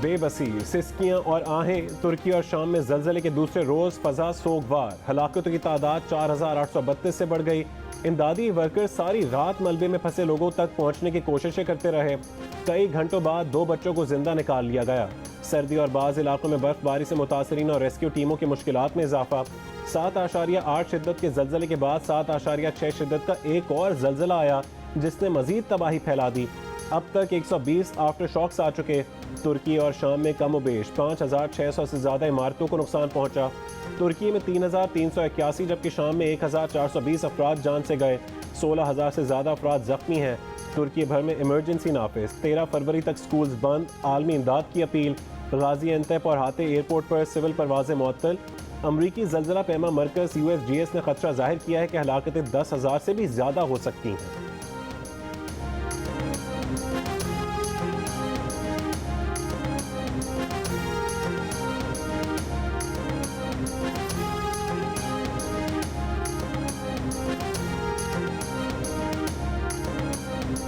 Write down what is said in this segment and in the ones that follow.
बेबसी, सिस्कियाँ और आहें। तुर्की और शाम में ज़लज़ले के दूसरे रोज़ फ़ज़ा सोगवार। हलाकतों की तादाद 4832 से बढ़ गई। इमदादी वर्कर्स सारी रात मलबे में फंसे लोगों तक पहुँचने की कोशिशें करते रहे। कई घंटों बाद 2 बच्चों को जिंदा निकाल लिया गया। सर्दी और बाज़ इलाकों में बर्फबारी से मुतासरीन और रेस्क्यू टीमों की मुश्किलात में इजाफा। 7.8 शिद्दत के ज़लज़ले के बाद 7.6 शिद्दत का एक और ज़लज़ला आया, जिसने मज़ीद तबाही फैला दी। अब तक 120 आफ्टर शॉक्स आ चुके। तुर्की और शाम में कम बेश 5600 से ज़्यादा इमारतों को नुकसान पहुंचा। तुर्की में 3381 जबकि शाम में 1420 अफराद जान से गए। 16000 से ज़्यादा अफराद ज़ख्मी हैं। तुर्की भर में इमरजेंसी नाफिज। 13 फरवरी तक स्कूल्स बंद। आलमी इमदाद की अपील। गाजी एंतेप और हाते एयरपोर्ट पर सिविल परवाज़ें मुअत्तल। अमरीकी ज़लज़ला पैमा मरकज़ USGS ने खतरा जाहिर किया है कि हलाकतें 10,000 से भी ज़्यादा हो सकती हैं।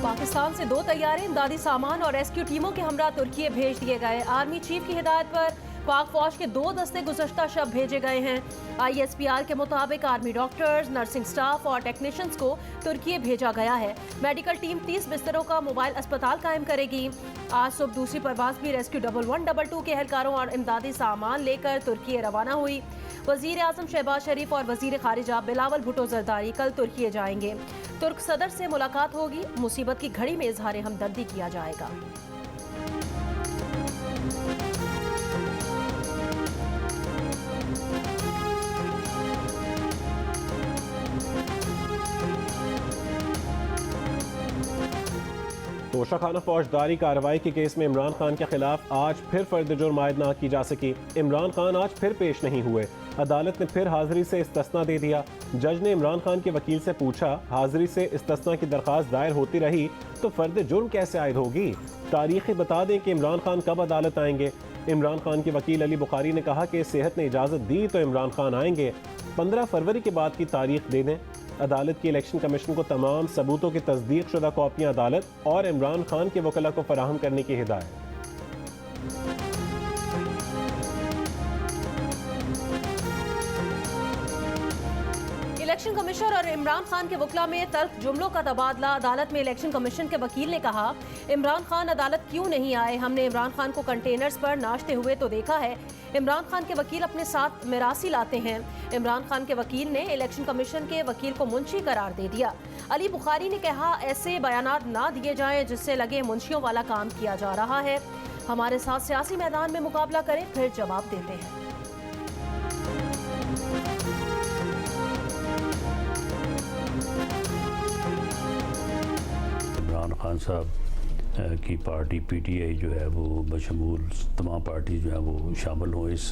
पाकिस्तान से 2 तैयारे, इमदादी सामान और रेस्क्यू टीमों के हमरा तुर्की भेज दिए गए। आर्मी चीफ की हिदायत पर पाक फौज के 2 दस्ते गुज़श्ता शब भेजे गए हैं। ISPR के मुताबिक आर्मी डॉक्टर्स, नर्सिंग स्टाफ और टेक्नीशियंस को तुर्की भेजा गया है। मेडिकल टीम 30 बिस्तरों का मोबाइल अस्पताल कायम करेगी। आज सुबह दूसरी परवाज भी रेस्क्यू 1122 के एहलकारों और इमदादी सामान लेकर तुर्की रवाना हुई। वज़ीर आज़म शहबाज शरीफ और वज़ीर खारिजा बिलावल भुट्टो जरदारी कल तुर्की जाएंगे। तुर्क सदर से मुलाकात होगी। मुसीबत की घड़ी में इजहार हमदर्दी किया जाएगा। तोशाखाना फौजदारी कार्रवाई के केस में इमरान खान के खिलाफ आज फिर फर्द जुर्म आयद न की जा सकी। इमरान खान आज फिर पेश नहीं हुए। अदालत ने फिर हाजिरी से इस्तिस्ना दे दिया। जज ने इमरान खान के वकील से पूछा, हाजिरी से इस्तिस्ना की दरख्वास्त दायर होती रही तो फर्द जुर्म कैसे आयद होगी? तारीखें बता दें कि इमरान खान कब अदालत आएंगे। इमरान खान के वकील अली बुखारी ने कहा कि सेहत ने इजाज़त दी तो इमरान खान आएंगे। 15 फरवरी के बाद की तारीख दे दें। अदालत की इलेक्शन कमीशन को तमाम सबूतों की तस्दीक शुदा कॉपियाँ अदालत और इमरान खान के वकला को फराहम करने की हिदायत। इलेक्शन कमिश्नर और इमरान खान के वकला में तल्ख जुमलों का तबादला। अदालत में इलेक्शन कमीशन के वकील ने कहा, इमरान खान अदालत क्यों नहीं आए? हमने इमरान खान को कंटेनर्स पर नाचते हुए तो देखा है। इमरान खान के वकील अपने साथ मिरासी लाते हैं। इमरान खान के वकील ने इलेक्शन कमीशन के वकील को मुंशी करार दे दिया। अली बुखारी ने कहा, ऐसे बयानात ना दिए जाएं जिससे लगे मुंशियों वाला काम किया जा रहा है। हमारे साथ सियासी मैदान में मुकाबला करें, फिर जवाब देते हैं। इमरान खान साहब की पार्टी PTI जो है वो बशमूल तमाम पार्टी जो है वो शामिल हों इस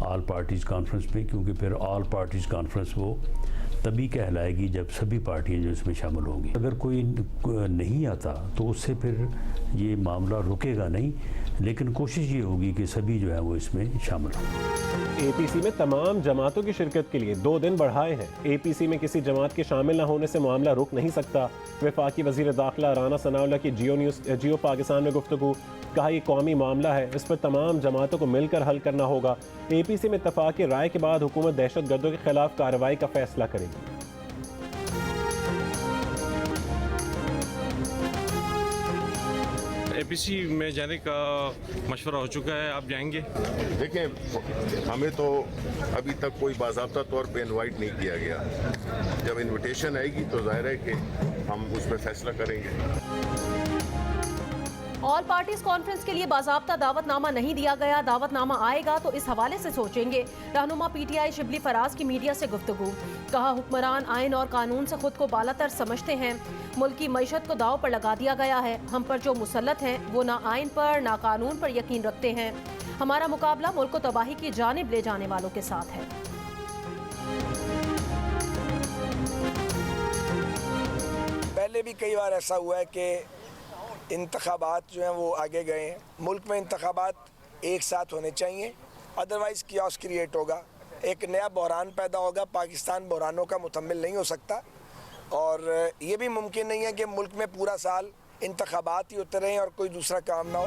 ऑल पार्टीज़ कॉन्फ्रेंस में, क्योंकि फिर ऑल पार्टीज़ कॉन्फ्रेंस वो तभी कहलाएगी जब सभी पार्टियां जो इसमें शामिल होंगी। अगर कोई नहीं आता तो उससे फिर ये मामला रुकेगा नहीं, लेकिन कोशिश ये होगी कि सभी जो है वो इसमें शामिल हों। APC में तमाम जमातों की शिरकत के लिए 2 दिन बढ़ाए हैं। APC में किसी जमात के शामिल न होने से मामला रुक नहीं सकता। वफाकी वज़ीर दाखिला राना सनाउल्लाह की जियो पाकिस्तान में गुफ्तगू। कहा, ये कौमी मामला है, इस पर तमाम जमातों को मिलकर हल करना होगा। APC में इत्तफाक़ राय के बाद हुकूमत दहशतगर्दों के खिलाफ कार्रवाई का फैसला करेगी। APC में जाने का मशवरा हो चुका है, आप जाएंगे? देखें, हमें तो अभी तक कोई बाज़ाब्ता तौर पे इनवाइट नहीं किया गया। जब इनविटेशन आएगी तो जाहिर है कि हम उस पर फैसला करेंगे। ऑल पार्टीज कॉन्फ्रेंस के लिए बाज़ाब्ता दावतनामा नहीं दिया गया। दावतनामा आएगा तो इस हवाले से सोचेंगे। रहनुमा PTI शिबली फराज की मीडिया से गुफ्तगू। कहा, हुक्मरान आइन और कानून से खुद को बालातर समझते हैं। मुल्क की मईशत को दाव पर लगा दिया गया है। हम पर जो मुसल्लत हैं वो ना आइन पर ना कानून पर यकीन रखते हैं। हमारा मुकाबला मुल्क को तबाही की जानिब ले जाने वालों के साथ है। पहले भी कई बार ऐसा हुआ है कि इंतखाबात जो हैं वो आगे गए हैं। मुल्क में इंतखाबात एक साथ होने चाहिए, अदरवाइज़ कियास क्रिएट होगा, एक नया बहरान पैदा होगा। पाकिस्तान बहरानों का मुतम्मिल नहीं हो सकता और ये भी मुमकिन नहीं है कि मुल्क में पूरा साल इंतखाबात ही होते रहें और कोई दूसरा काम ना हो।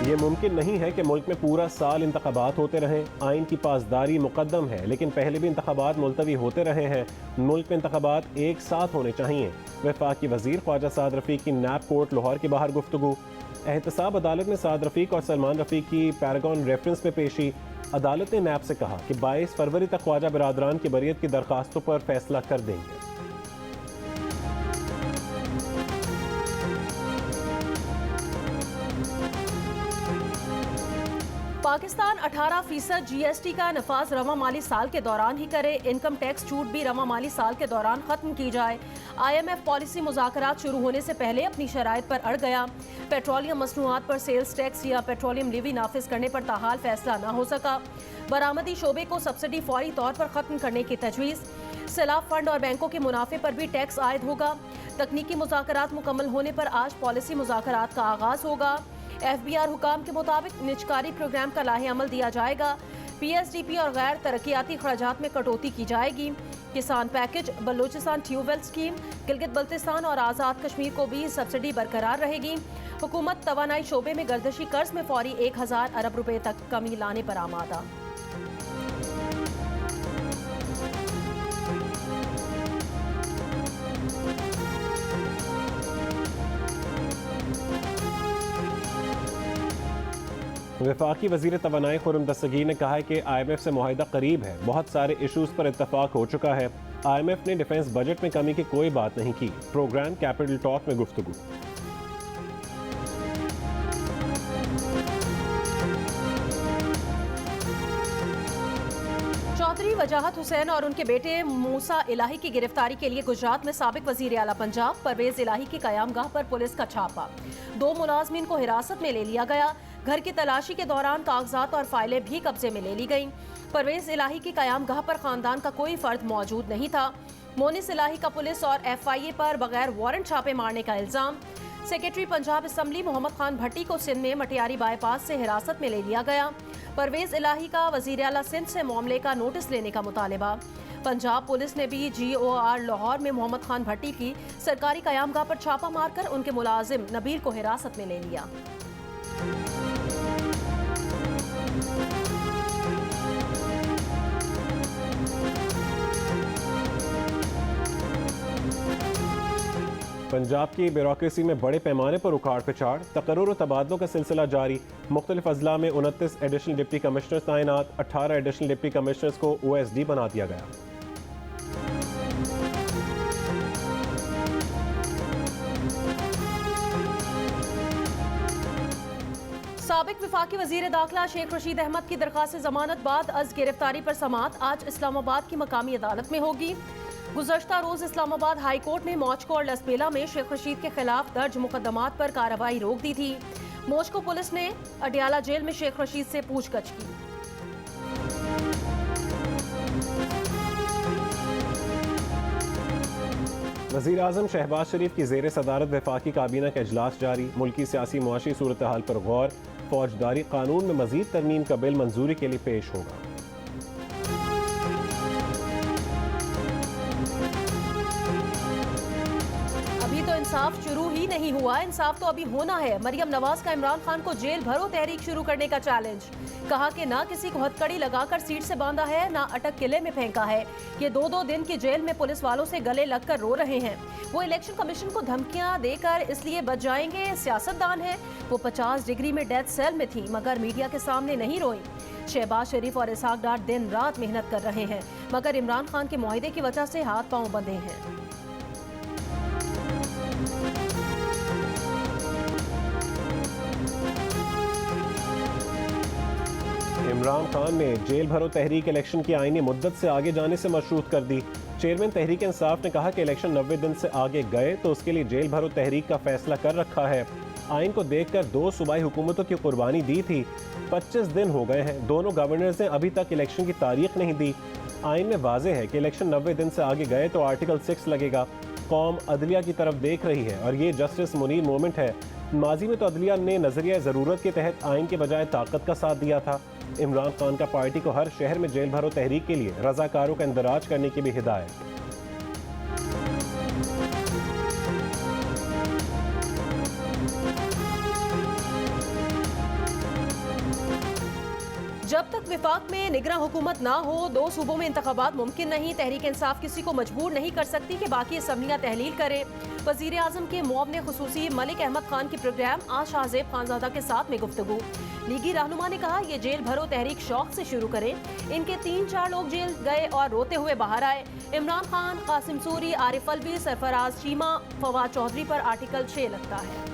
ये मुमकिन नहीं है कि मुल्क में पूरा साल इंतखाबात होते रहें। आइन की पासदारी मुकद्दम है, लेकिन पहले भी इंतखाबात मुलतवी होते रहे हैं। मुल्क में इंतखाबात एक साथ होने चाहिए। वफाकी वजीर ख्वाजा साद रफ़ीक की नैब कोर्ट लाहौर के बाहर गुफ्तगू। एहतसाब अदालत में साद रफ़ीक और सलमान रफ़ीक की पैरागॉन रेफरेंस में पेशी। अदालत ने नैब से कहा कि 22 फरवरी तक ख्वाजा बिरादरान की बरियत की दरखास्तों पर फैसला कर देंगे। पाकिस्तान 18% GST का नफाज रवा माली साल के दौरान ही करे। इनकम टैक्स छूट भी रवा माली साल के दौरान खत्म की जाए। IMF पॉलिसी मुज़ाकरात शुरू होने से पहले अपनी शराइत पर अड़ गया। पेट्रोलियम मसनूआत पर सेल्स टैक्स या पेट्रोलियम लीवी नाफिज करने पर ताहाल फैसला न हो सका। बरामदी शोबे को सब्सिडी फौरी तौर पर खत्म करने की तजवीज़। सैलाब फंड और बैंकों के मुनाफे पर भी टैक्स आयद होगा। तकनीकी मुज़ाकरात मुकम्मल होने पर आज पॉलिसी मुज़ाकरात का आगाज होगा। FBR हुकाम के मुताबिक निजकारी प्रोग्राम का लाहे अमल दिया जाएगा। PSDP और गैर तरक्याती खर्चात में कटौती की जाएगी। किसान package, Balochistan tubewell scheme, Gilgit Baltistan और आज़ाद कश्मीर को भी सब्सिडी बरकरार रहेगी। हुकूमत तवानाई शोबे में गर्दशी कर्ज में फौरी 1000 अरब रुपए तक कमी लाने पर आमादा। वफाकी वज़ीर तवानाई खुर्रम दस्तगीर ने कहा है कि IMF से मुआहिदा करीब है। बहुत सारे इशूज़ पर इत्तफाक हो चुका है। IMF ने डिफेंस बजट में कमी की कोई बात नहीं की। प्रोग्राम कैपिटल टॉक में गुफ्तगू। चौधरी वजाहत हुसैन और उनके बेटे मूसा इलाही की गिरफ्तारी के लिए गुजरात में साबिक वजीर आला पंजाब परवेज इलाही की कयामगाह पर पुलिस का छापा। 2 मुलाजमीन को हिरासत में ले लिया गया। घर की तलाशी के दौरान कागजात और फाइलें भी कब्जे में ले ली गईं। परवेज इलाही की कयामगाह पर खानदान का कोई फर्द मौजूद नहीं था। मोनिस इलाही का पुलिस और FIA पर बगैर वारंट छापे मारने का इल्जाम। सेक्रेटरी पंजाब असम्बली मोहम्मद खान भट्टी को सिंध में मटियारी बाईपास से हिरासत में ले लिया गया। परवेज इलाही का वजीर आला सिंध से मामले का नोटिस लेने का मुतालिबा। पंजाब पुलिस ने भी GOR लाहौर में मोहम्मद खान भट्टी की सरकारी कयामगाह पर छापा मारकर उनके मुलाजिम नबील को हिरासत में ले लिया। पंजाब की ब्यूरोक्रेसी में बड़े पैमाने पर उखाड़ पिछाड़। तकर्रुर और तबादलों का सिलसिला जारी। मुख्तलिफ अजला में 29 एडिशनल डिप्टी कमिश्नर्स तैनात। 18 एडिशनल डिप्टी कमिश्नर्स को OSD बना दिया गया। साबिक वफाकी वजीर दाखिला शेख रशीद अहमद की दरखास्त जमानत बाद अज गिरफ्तारी पर समाअत आज इस्लामाबाद की मकामी अदालत में होगी। गुज़श्ता रोज इस्लामाबाद हाई कोर्ट ने मौजको और लसबेला में शेख रशीद के खिलाफ दर्ज मुकदमात पर कार्रवाई रोक दी थी। मौजको पुलिस ने अडियाला जेल में शेख रशीद से पूछताछ की। वज़ीर आज़म शहबाज शरीफ की ज़ेर सदारत वफाकी काबीना का इजलास जारी। मुल्की सियासी मुआशी सूरत हाल पर गौर। फौजदारी कानून में मजीद तरमीम का बिल मंजूरी के लिए पेश होगा। इंसाफ शुरू ही नहीं हुआ, इंसाफ तो अभी होना है। मरियम नवाज का इमरान खान को जेल भरो तहरीक शुरू करने का चैलेंज। कहा कि ना किसी को हथकड़ी लगाकर सीट से बांधा है, ना अटक किले में फेंका है। ये 2-2 दिन की जेल में पुलिस वालों से गले लगकर रो रहे हैं। वो इलेक्शन कमीशन को धमकियां देकर इसलिए बच जाएंगे, सियासतदान है। वो 50 डिग्री में डेथ सेल में थी मगर मीडिया के सामने नहीं रोई। शहबाज शरीफ और इसहाक डार दिन रात मेहनत कर रहे हैं मगर इमरान खान के मुआहिदे की वजह से हाथ पांव बंधे हैं। इमरान खान ने जेल भरो तहरीक इलेक्शन की आईनी मुद्दत से आगे जाने से मशरूत कर दी। चेयरमैन तहरीक इंसाफ ने कहा कि इलेक्शन 90 दिन से आगे गए तो उसके लिए जेल भरो तहरीक का फैसला कर रखा है। आइन को देखकर 2 सूबाई हुकूमतों की कुर्बानी दी थी। 25 दिन हो गए हैं, दोनों गवर्नर्स ने अभी तक इलेक्शन की तारीख नहीं दी। आइन में वाज़ेह है कि इलेक्शन 90 दिन से आगे गए तो आर्टिकल 6 लगेगा। कौम अदलिया की तरफ देख रही है और ये जस्टिस मुनीर मोमेंट है। माजी में तो अदलिया ने नजरिया ज़रूरत के तहत आइन के बजाय ताकत का साथ दिया था। इमरान खान का पार्टी को हर शहर में जेल भरो तहरीक के लिए रजाकारों का इंदराज करने की भी हिदायत। जब तक विफाक में निगरां हुकूमत ना हो 2 सूबों में इंतखाबात मुमकिन नहीं। तहरीक इंसाफ किसी को मजबूर नहीं कर सकती कि बाकी असम्बलियां तहलील करें। वजीर आजम के मुआवने खुसूसी मलिक अहमद खान की प्रोग्राम आज शाहजेब खानजादा के साथ में गुफ्तगू। लीगी रहनुमा ने कहा ये जेल भरो तहरीक शौक से शुरू करें। इनके 3-4 लोग जेल गए और रोते हुए बाहर आए। इमरान खान, कासिम सूरी, आरिफ अलवी, सरफराज चीमा, फवाद चौधरी पर आर्टिकल 6 लगता है।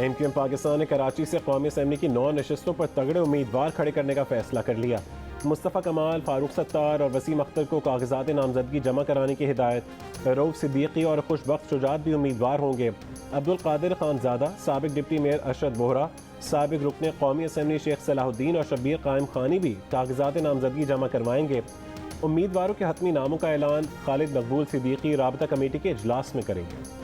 MQM पाकिस्तान ने कराची से कौमी असम्बली की 9 नशस्तों पर तगड़े उम्मीदवार खड़े करने का फैसला कर लिया। मुस्तफ़ा कमाल, फारूक सत्तार और वसीम अख्तर को कागजात नामजदगी जमा कराने की हिदायत। रऊफ सिद्दीकी और खुशबख्त शुजात भी उम्मीदवार होंगे। अब्दुल कादिर खानजादा, साबिक डिप्टी मेयर अरशद बोहरा, साबिक रुकने कौमी असम्बली शेख सलाहुद्दीन और शब्बीर कायम खानी भी कागजात नामजदगी जमा करवाएंगे। उम्मीदवारों के हतमी नामों का ऐलान खालिद मकबूल सिद्दीकी राबता कमेटी के इजलास में करेंगे।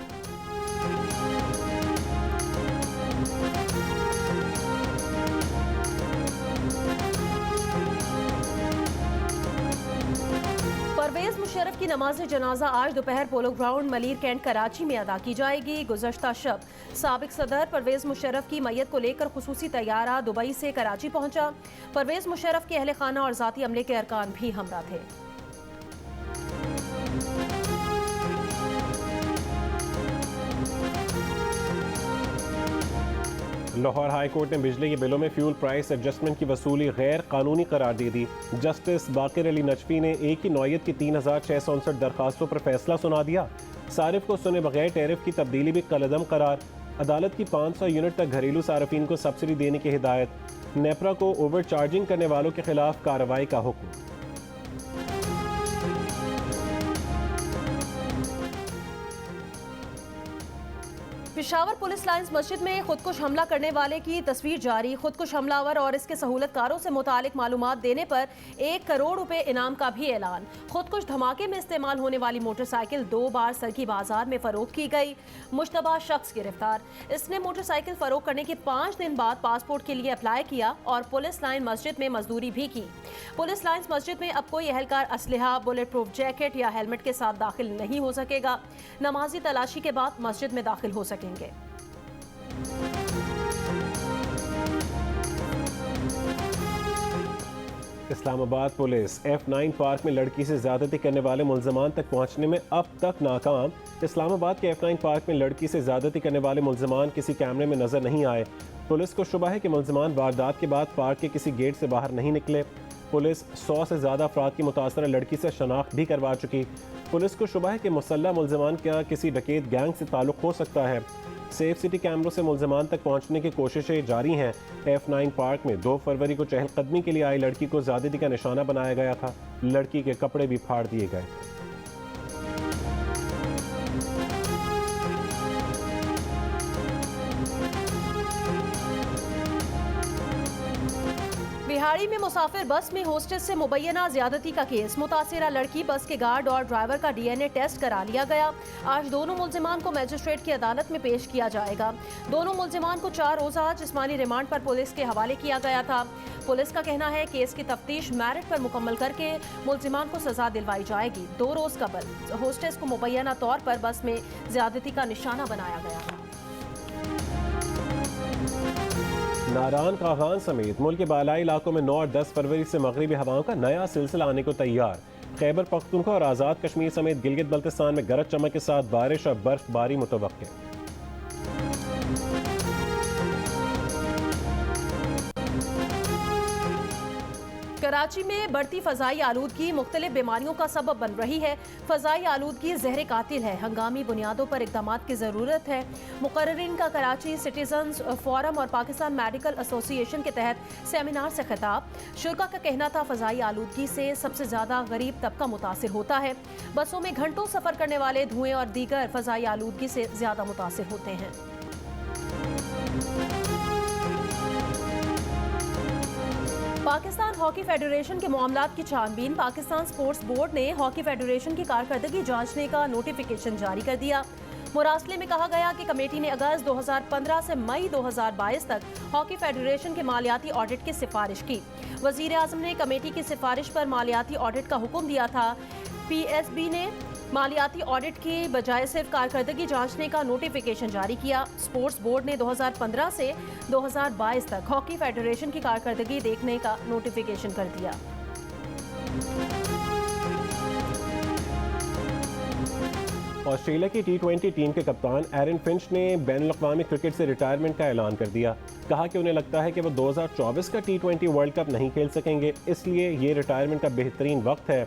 परवेज मुशर्रफ की नमाज जनाजा आज दोपहर polo ground Malir cantt Karachi में अदा की जाएगी। गुज़श्ता शब साबिक सदर परवेज मुशर्रफ की मैयत को लेकर खुसूसी तैयारा दुबई से कराची पहुंचा। परवेज मुशर्रफ के अहले खाना और ज़ाती अमले के अरकान भी हमरा थे। लाहौर हाई कोर्ट ने बिजली के बिलों में फ्यूल प्राइस एडजस्टमेंट की वसूली गैर कानूनी करार दे दी। जस्टिस बाकिर अली नजफी ने एक ही नौयत की 3659 दरखास्तों पर फैसला सुना दिया। सारिफ को सुने बगैर टैरिफ की तब्दीली भी कलअदम करार। अदालत की 500 यूनिट तक घरेलू सार्फिन को सब्सिडी देने की हिदायत। नेपरा को ओवर चार्जिंग करने वालों के खिलाफ कार्रवाई का हुक्म। पेशावर पुलिस लाइन्स मस्जिद में खुदकुश हमला करने वाले की तस्वीर जारी। खुदकुश हमलावर और इसके सहूलतकारों से मुतालिक मालूमात देने पर 1 करोड़ रुपए इनाम का भी ऐलान। खुदकुश धमाके में इस्तेमाल होने वाली मोटरसाइकिल 2 बार सरकी बाजार में फरोख्त की गई। मुश्तबा शख्स गिरफ्तार। इसने मोटरसाइकिल फरोख्त करने के 5 दिन बाद पासपोर्ट के लिए अप्लाई किया और पुलिस लाइन मस्जिद में मजदूरी भी की। पुलिस लाइन्स मस्जिद में अब कोई एहलकार असलहा, बुलेट प्रूफ जैकेट या हेलमेट के साथ दाखिल नहीं हो सकेगा। नमाजी तलाशी के बाद मस्जिद में दाखिल हो सकेंगे। इस्लामाबाद पुलिस F9 पार्क में लड़की से ज्यादती करने वाले मुल्जमान तक पहुंचने में अब तक नाकाम। इस्लामाबाद के F9 पार्क में लड़की से ज्यादती करने वाले मुल्जमान किसी कैमरे में नजर नहीं आए। पुलिस को शुबा है कि मुल्जमान वारदात के बाद पार्क के किसी गेट से बाहर नहीं निकले। पुलिस 100 से ज़्यादा अफराद की मुतासरा लड़की से शनाख्त भी करवा चुकी। पुलिस को शुबा है कि मुसल्लह मुल्जमान का किसी डकैत गैंग से ताल्लुक़ हो सकता है। सेफ सिटी कैमरों से मुल्जमान तक पहुंचने की कोशिशें जारी हैं। F9 पार्क में 2 फरवरी को चहलकदमी के लिए आई लड़की को ज़्यादती का निशाना बनाया गया था। लड़की के कपड़े भी फाड़ दिए गए। बिहाड़ी में मुसाफिर बस में होस्टेस से मुबैना ज्यादती का केस। मुतासिरा लड़की, बस के गार्ड और ड्राइवर का DNA टेस्ट करा लिया गया। आज दोनों मुल्जिमान को मजिस्ट्रेट की अदालत में पेश किया जाएगा। दोनों मुल्जिमान को 4 रोज़ा जिस्मानी रिमांड पर पुलिस के हवाले किया गया था। पुलिस का कहना है केस की तफ्तीश मेरिट पर मुकम्मल करके मुल्जिमान को सजा दिलवाई जाएगी। 2 रोज़ कबल होस्टेस को मुबैना तौर पर बस में ज्यादती का निशाना बनाया गया था। नारान कागान समेत मुल्क के बालाई इलाकों में 9 और 10 फरवरी से मगरिबी हवाओं का नया सिलसिला आने को तैयार। खैबर पख्तूनख्वा और आज़ाद कश्मीर समेत गिलगित बल्तिस्तान में गरज चमक के साथ बारिश और बर्फबारी मुतवक्के। कराची में बढ़ती फ़ज़ाई आलूदगी मुख्तलिफ बीमारियों का सबब बन रही है। फ़ज़ाई आलूदगी ज़हर कातिल है। हंगामी बुनियादों पर इक़दामात की ज़रूरत है। मुक़र्रिरीन का कराची सिटीज़न्स फोरम और पाकिस्तान मेडिकल एसोसिएशन के तहत सेमिनार से खिताब। शुरा का कहना था फ़ज़ाई आलूदगी से सबसे ज़्यादा गरीब तबका मुतासिर होता है। बसों में घंटों सफ़र करने वाले धुएँ और दीगर फ़ज़ाई आलूदगी से ज़्यादा मुतासिर होते हैं। पाकिस्तान हॉकी फेडरेशन के मामलात की छानबीन। पाकिस्तान स्पोर्ट्स बोर्ड ने हॉकी फेडरेशन की कारकर्दगी जांचने का नोटिफिकेशन जारी कर दिया। मुरासले में कहा गया कि कमेटी ने अगस्त 2015 से मई 2022 तक हॉकी फेडरेशन के मालियाती ऑडिट की सिफारिश की। वजीर आजम ने कमेटी की सिफारिश पर मालियाती ऑडिट का हुक्म दिया था। PSB ने मालियाती ऑडिट की बजाय सिर्फ कारकर्दगी जांचने का नोटिफिकेशन जारी किया। स्पोर्ट्स बोर्ड ने 2015 से 2022 तक हॉकी फेडरेशन की कारकर्दगी देखने का नोटिफिकेशन कर दिया। ऑस्ट्रेलिया की T20 टीम के कप्तान एरन फिंच ने बैनुल-अक़वामी क्रिकेट से रिटायरमेंट का ऐलान कर दिया। कहा कि उन्हें लगता है कि वो 2024 का T20 वर्ल्ड कप नहीं खेल सकेंगे, इसलिए ये रिटायरमेंट का बेहतरीन वक्त है।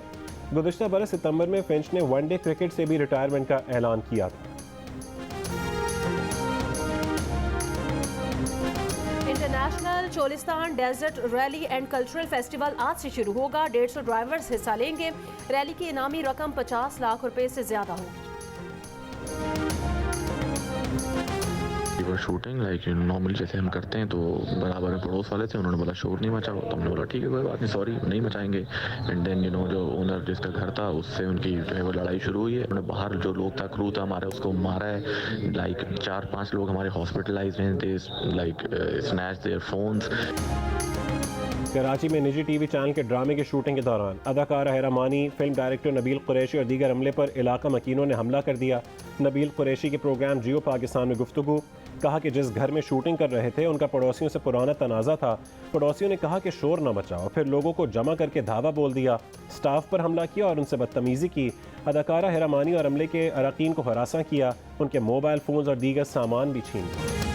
गुज़िश्ता बरस सितंबर में फिंच ने वनडे क्रिकेट से भी रिटायरमेंट का ऐलान किया था। International Cholistan desert rally and cultural festival आज से शुरू होगा। 150 ड्राइवर्स हिस्सा लेंगे। रैली की इनामी रकम 50 लाख रुपए से ज्यादा होगी। शूटिंग लाइक नॉर्मली जैसे हम करते हैं, तो बराबर में पड़ोस वाले थे, उन्होंने बोला शोर नहीं मचाओ, तो हमने बोला ठीक है कोई बात नहीं, सॉरी नहीं मचाएंगे। एंड देन जो ओनर जिसका घर था उससे उनकी जो है वो लड़ाई शुरू हुई है। उन्होंने बाहर जो लोग था, क्रू था हमारा, उसको मारा है। लाइक 4-5 लोग हमारे हॉस्पिटलाइज हैं, they like snatch their phones. Karachi में निजी टीवी चैनल के ड्रामे की शूटिंग के दौरान अदाकारा हेरा मानी, फिल्म डायरेक्टर नबील कुरैशी और दीगर अमले पर इलाका मकीनों ने हमला कर दिया। नबील कुरैशी के प्रोग्राम जियो पाकिस्तान में गुफ्तगू। कहा कि जिस घर में शूटिंग कर रहे थे उनका पड़ोसियों से पुराना तनाज़ा था। पड़ोसियों ने कहा कि शोर न मचाओ, फिर लोगों को जमा करके धावा बोल दिया, स्टाफ पर हमला किया और उनसे बदतमीज़ी की। अदाकारा हेरा मानी और अमले के अरकान को हरासा किया, उनके मोबाइल फ़ोन्स और दीगर सामान भी छीन लिए।